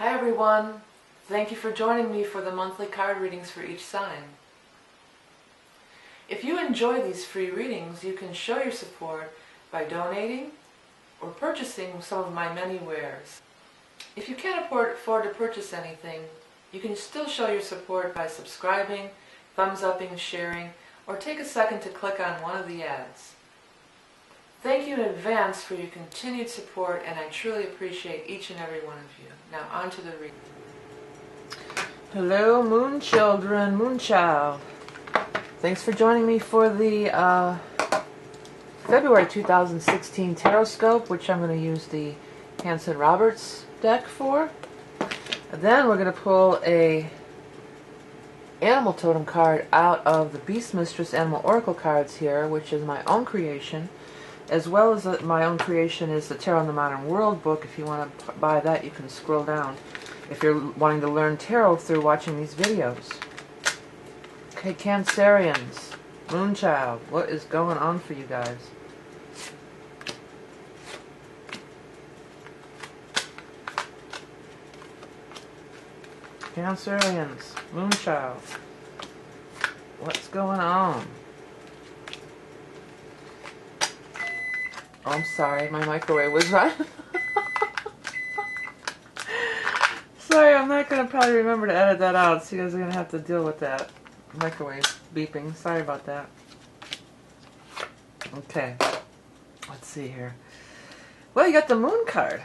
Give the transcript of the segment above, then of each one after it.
Hi everyone, thank you for joining me for the monthly card readings for each sign. If you enjoy these free readings, you can show your support by donating or purchasing some of my many wares. If you can't afford to purchase anything, you can still show your support by subscribing, thumbs-upping, sharing, or take a second to click on one of the ads. Thank you in advance for your continued support, and I truly appreciate each and every one of you. Now on to the reading. Hello Moon Children, Moon Child. Thanks for joining me for the February 2016 Tarot Scope, which I'm going to use the Hanson Roberts deck for. And then we're going to pull a Animal Totem card out of the Beast Mistress Animal Oracle cards here, which is my own creation. As well as my own creation is the Tarot in the Modern World book. If you want to buy that, you can scroll down if you're wanting to learn tarot through watching these videos. Okay, Cancerians, Moonchild, what is going on for you guys? Cancerians, Moonchild, what's going on? Oh, I'm sorry, my microwave was right. Sorry, I'm not going to probably remember to edit that out, so you guys are going to have to deal with that microwave beeping. Sorry about that. Okay, let's see here. Well, you got the Moon card.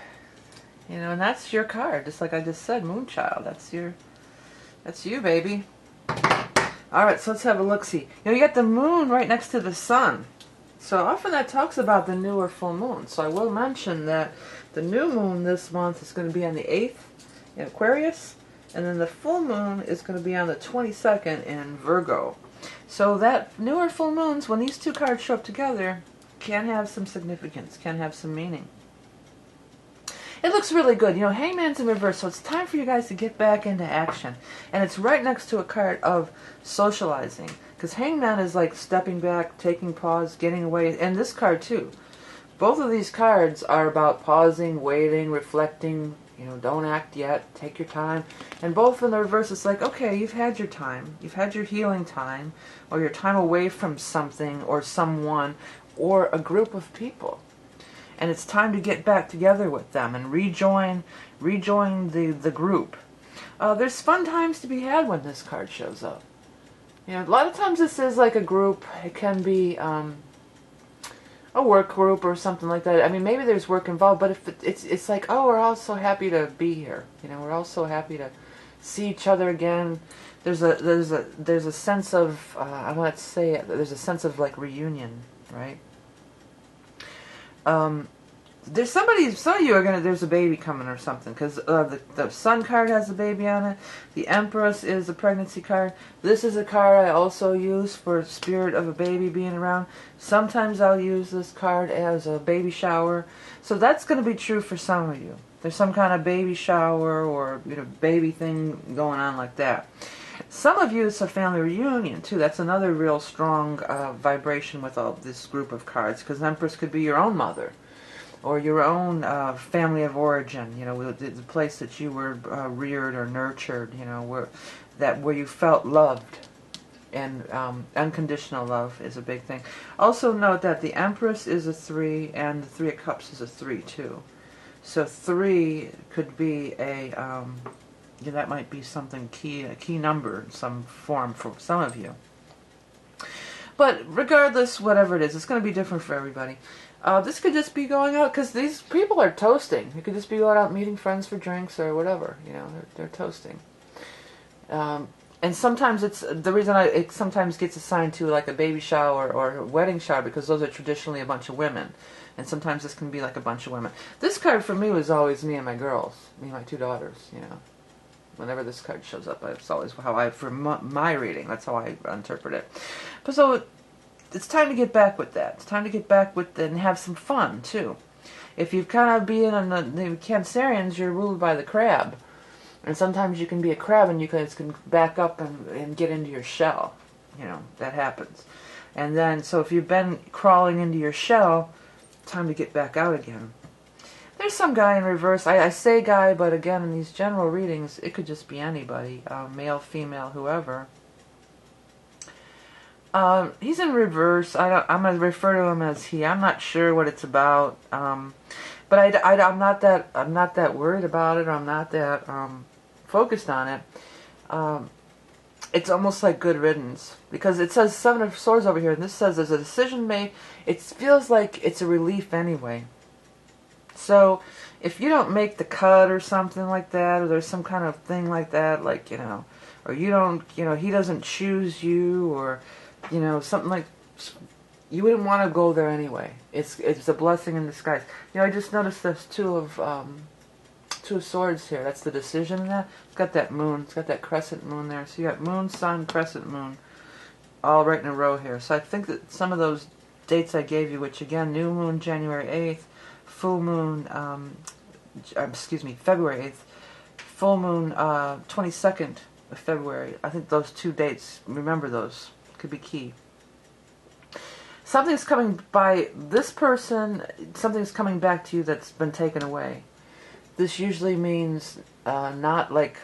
You know, and that's your card, just like I just said, Moonchild. That's you, baby. Alright, so let's have a look-see. You know, you got the Moon right next to the Sun. So often that talks about the new or full moon. So I will mention that the new moon this month is going to be on the 8th in Aquarius, and then the full moon is going to be on the 22nd in Virgo. So that new or full moons, when these two cards show up together, can have some significance, can have some meaning. It looks really good. You know, Hangman's in reverse, so it's time for you guys to get back into action. And it's right next to a card of socializing. Because Hangman is like stepping back, taking pause, getting away. And this card too. Both of these cards are about pausing, waiting, reflecting. You know, don't act yet. Take your time. And both in the reverse, it's like, okay, you've had your time. You've had your healing time. Or your time away from something or someone or a group of people. And it's time to get back together with them and rejoin the group. There's fun times to be had when this card shows up. You know, a lot of times this is like a group. It can be a work group or something like that. I mean, maybe there's work involved, but if it's like, oh, we're all so happy to be here. You know, we're all so happy to see each other again. There's a sense of I want to say it, there's a sense of like reunion, right? There's some of you are gonna, there's a baby coming or something, because the Sun card has a baby on it. The Empress is a pregnancy card. This is a card I also use for spirit of a baby being around. Sometimes I'll use this card as a baby shower. So that's going to be true for some of you. There's some kind of baby shower or, you know, baby thing going on like that. Some of you, it's a family reunion too. That's another real strong vibration with all this group of cards, because Empress could be your own mother or your own family of origin, you know, the place that you were reared or nurtured, you know, where you felt loved. And unconditional love is a big thing. Also note that the Empress is a 3 and the 3 of Cups is a 3 too. So 3 could be a yeah, that might be something a key number in some form for some of you. But regardless, whatever it is, it's going to be different for everybody. This could just be going out, because these people are toasting. You could just be going out meeting friends for drinks or whatever. You know, they're toasting. And sometimes it's, the reason it sometimes gets assigned to like a baby shower or a wedding shower, because those are traditionally a bunch of women. And sometimes this can be like a bunch of women. This card for me was always me and my girls, me and my 2 daughters, you know. Whenever this card shows up, it's always how for my reading, that's how I interpret it. But so it's time to get back with that. It's time to get back with it and have some fun too. If you've kind of been on the Cancerians, you're ruled by the crab. And sometimes you can be a crab and you can back up and get into your shell. You know, that happens. And then, so if you've been crawling into your shell, time to get back out again. There's some guy in reverse. I say guy, but again, in these general readings, it could just be anybody, male, female, whoever. He's in reverse. I'm going to refer to him as he. I'm not sure what it's about. But I'm not that worried about it, or I'm not that focused on it. It's almost like good riddance, because it says Seven of Swords over here, and this says there's a decision made. It feels like it's a relief anyway. So if you don't make the cut or something like that, or there's some kind of thing like that, like, or you don't, he doesn't choose you, or, something like, you wouldn't want to go there anyway. It's a blessing in disguise. I just noticed there's two of Swords here. That's the decision in that. It's got that moon. It's got that crescent moon there. So you got moon, sun, crescent moon, all right in a row here. So I think that some of those dates I gave you, which again, new moon January 8th, full moon, February 8th, full moon 22nd of February. I think those two dates, remember those, could be key. Something's coming by this person, something's coming back to you that's been taken away. This usually means not like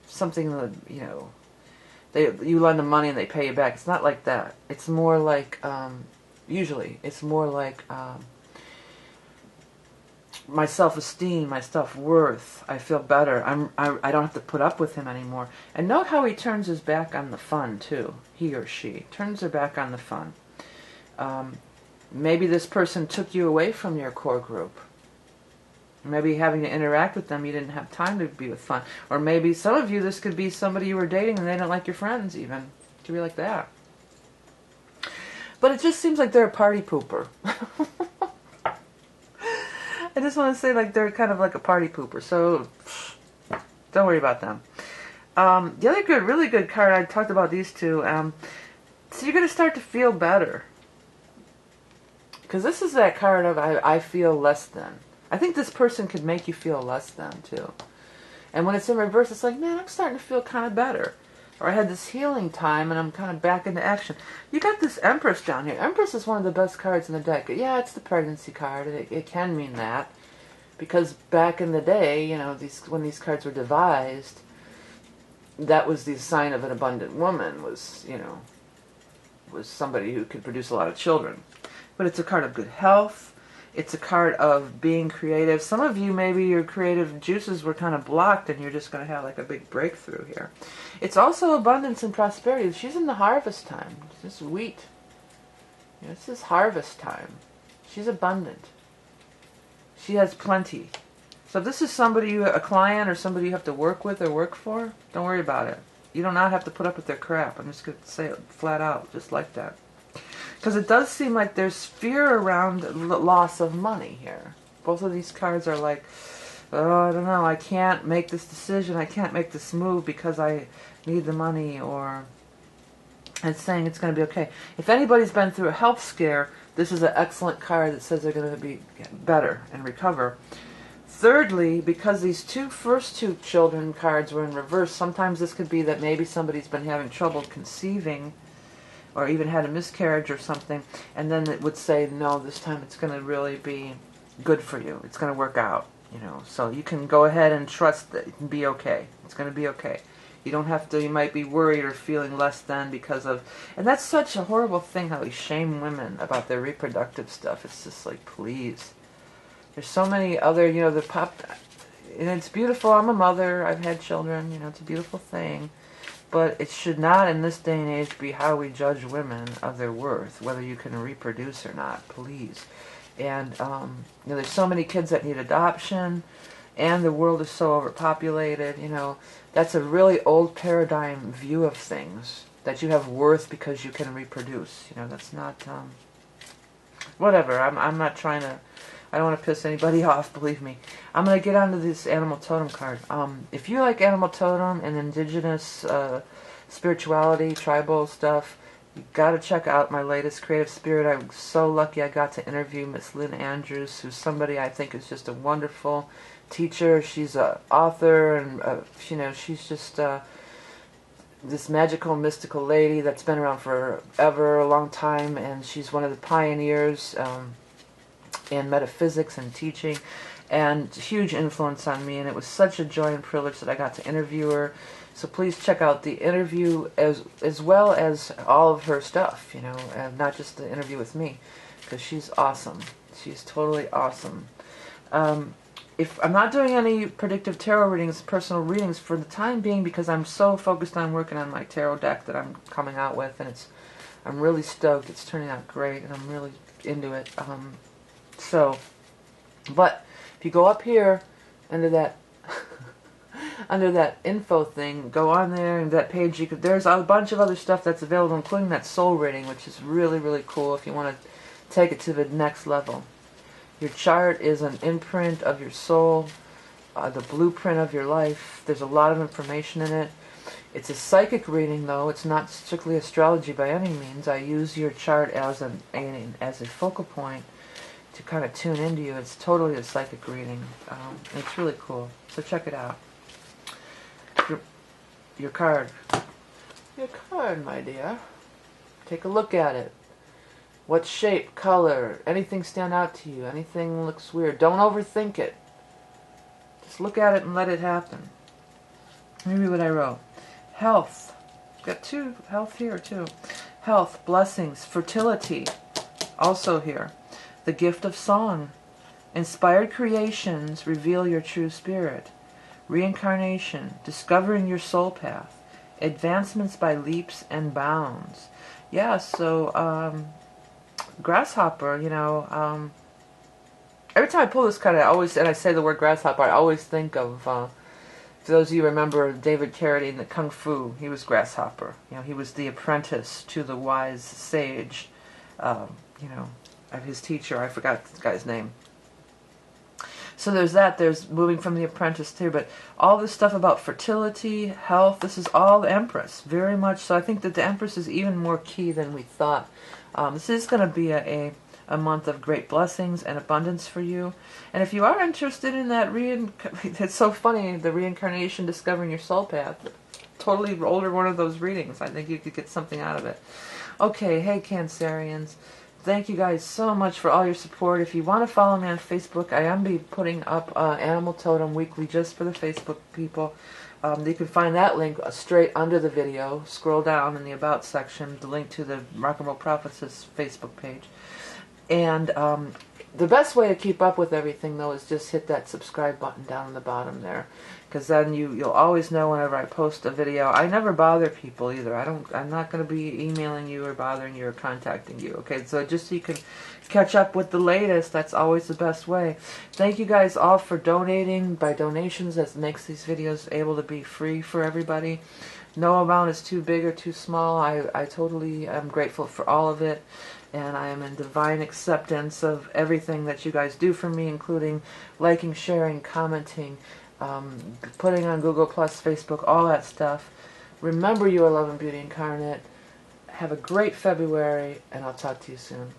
something that, you lend them money and they pay you back. It's not like that. It's more like, usually, it's more like my self-esteem, my self-worth. I feel better. I don't have to put up with him anymore. And note how he turns his back on the fun, too. He or she turns their back on the fun. Maybe this person took you away from your core group. Maybe having to interact with them, you didn't have time to be with fun. Or maybe some of you, this could be somebody you were dating and they don't like your friends even. It could be like that. But it just seems like they're a party pooper. I just want to say, like, they're kind of like a party pooper. So don't worry about them. The other really good card, I talked about these two. So you're going to start to feel better. Because this is that card of I feel less than. I think this person could make you feel less than, too. And when it's in reverse, it's like, man, I'm starting to feel kind of better. Or I had this healing time, and I'm kind of back into action. You got this Empress down here. Empress is one of the best cards in the deck. Yeah, it's the pregnancy card. It can mean that. Because back in the day, when these cards were devised, that was the sign of an abundant woman, was somebody who could produce a lot of children. But it's a card of good health. It's a card of being creative. Some of you, maybe your creative juices were kind of blocked and you're just going to have like a big breakthrough here. It's also abundance and prosperity. She's in the harvest time. This is wheat. This is harvest time. She's abundant. She has plenty. So if this is somebody, a client or somebody you have to work with or work for, don't worry about it. You do not have to put up with their crap. I'm just going to say it flat out, just like that. Because it does seem like there's fear around loss of money here. Both of these cards are like, oh, I don't know, I can't make this decision, I can't make this move because I need the money, or it's saying it's going to be okay. If anybody's been through a health scare, this is an excellent card that says they're going to be better and recover. Thirdly, because these first two children cards were in reverse, sometimes this could be that maybe somebody's been having trouble conceiving, or even had a miscarriage or something, and then it would say, no, this time it's going to really be good for you. It's going to work out, So you can go ahead and trust that it can be okay. It's going to be okay. You don't have to, you might be worried or feeling less than because of, and that's such a horrible thing how we shame women about their reproductive stuff. It's just like, please. There's so many other, and it's beautiful. I'm a mother. I've had children. It's a beautiful thing. But it should not, in this day and age, be how we judge women of their worth, whether you can reproduce or not, please. And, there's so many kids that need adoption, and the world is so overpopulated, That's a really old paradigm view of things, that you have worth because you can reproduce. That's not, whatever. I'm not trying to, I don't want to piss anybody off, believe me. I'm going to get onto this animal totem card. If you like animal totem and indigenous spirituality, tribal stuff, you got to check out my latest Creative Spirit. I'm so lucky I got to interview Miss Lynn Andrews, who's somebody I think is just a wonderful teacher. She's an author, and she's just this magical, mystical lady that's been around forever, a long time, and she's one of the pioneers in metaphysics and teaching, and huge influence on me, and it was such a joy and privilege that I got to interview her. So please check out the interview as well as all of her stuff, you know, and not just the interview with me, because she's awesome. She's totally awesome. If I'm not doing any predictive tarot readings, personal readings for the time being, because I'm so focused on working on my tarot deck that I'm coming out with, and I'm really stoked. It's turning out great, and I'm really into it. But if you go up here under that under that info thing, go on there, and that page, there's a bunch of other stuff that's available, including that soul reading, which is really, really cool if you want to take it to the next level. Your chart is an imprint of your soul, the blueprint of your life. There's a lot of information in it. It's a psychic reading, though. It's not strictly astrology by any means. I use your chart as a focal point to kind of tune into you. It's totally a psychic reading. It's really cool. So check it out. Your card. Your card, my dear. Take a look at it. What shape, color, anything stand out to you? Anything looks weird? Don't overthink it. Just look at it and let it happen. Maybe what I wrote. Health. Got two health here too. Health, blessings, fertility. Also here. The gift of song. Inspired creations reveal your true spirit. Reincarnation. Discovering your soul path. Advancements by leaps and bounds. Yeah, so, grasshopper, you know, every time I pull this card, and I say the word grasshopper, I always think of, for those of you who remember David Carradine, the Kung Fu, he was grasshopper. You know, he was the apprentice to the wise sage, you know, of his teacher. I forgot the guy's name. So there's that. There's moving from the apprentice too, but all this stuff about fertility, health, this is all the Empress, very much so. I think that the Empress is even more key than we thought. This is going to be a month of great blessings and abundance for you. And if you are interested in that, it's so funny, the reincarnation, discovering your soul path, totally older one of those readings. I think you could get something out of it. Okay, hey Cancerians. Thank you guys so much for all your support. If you want to follow me on Facebook, I am be putting up Animal Totem weekly just for the Facebook people. You can find that link straight under the video. Scroll down in the About section, the link to the Rock and Roll Prophetess Facebook page. And the best way to keep up with everything, though, is just hit that subscribe button down in the bottom there, because then you'll always know whenever I post a video. I never bother people either. I'm not going to be emailing you or bothering you or contacting you. Okay, so just so you can catch up with the latest, that's always the best way. Thank you guys all for donating. By donations, that makes these videos able to be free for everybody. No amount is too big or too small. I totally am grateful for all of it. And I am in divine acceptance of everything that you guys do for me, including liking, sharing, commenting, putting on Google+, Facebook, all that stuff. Remember, you are love and beauty incarnate. Have a great February, and I'll talk to you soon.